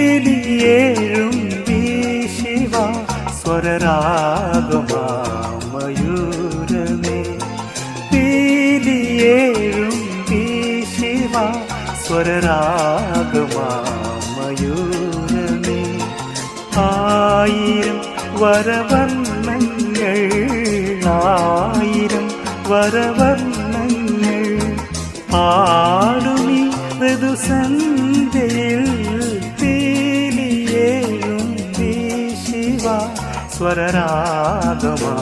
പീലിയേഴും വീശിവ സ്വരരാഗമാമയൂരമേ, പീലിയേഴും വീശിവ സ്വരരാഗമാമയൂരമേ. ആയിരം വരവർണ്ണങ്ങൾ, ആയിരം വരവർണ്ണങ്ങൾ ആടുമീ ഋതുസന്ധ്യയിൽ. പീലിയേഴും വീശിവ സ്വരരാഗമാ